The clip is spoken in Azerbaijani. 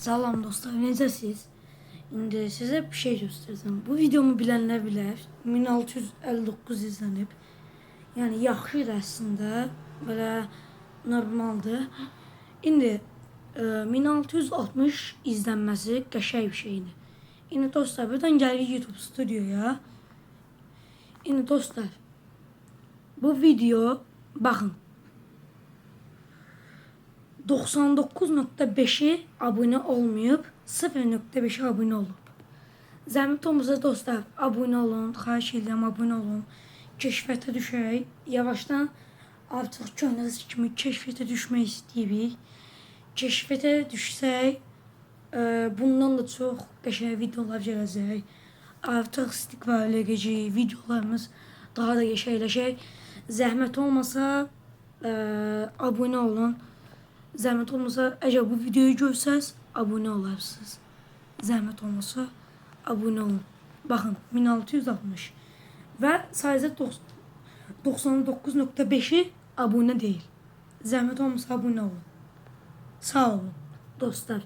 Salam dostlar, necəsiz? İndi sizə bir şey göstərəcəm. Bu videomu bilənlər bilər. 1659 izlənib. Yəni yaxşıdır əslində. Belə normaldır. İndi 1660 izlənməsi qəşəng bir şeydir. İndi dostlar, buradan gəlirik YouTube studioya. İndi dostlar, bu video baxın. 99.5'i abone olmayıp 0.5'i abone olub. Zəhmət olmasa dostlar, abone olun, xahiş edirəm, abone olun. Keşfiyata düşərək, yavaştan artıq gördüyünüz kimi keşfiyata düşmək istəyirik. Keşfiyata düşsək, bundan da çox qəşəng videolar gələcək. Artıq istiqbal edəcəyik, videolarımız daha da qəşəngləşəcək. Zəhmət olmasa abone olun. Zəhmət olmasa, əgər bu videoyu görsəz, abone olarsınız. Zəhmət olmasa, abone olun. Baxın, 1660 və sadəcə 99.5'i abone deyil. Zəhmət olmasa, abone olun. Sağ olun, dostlar.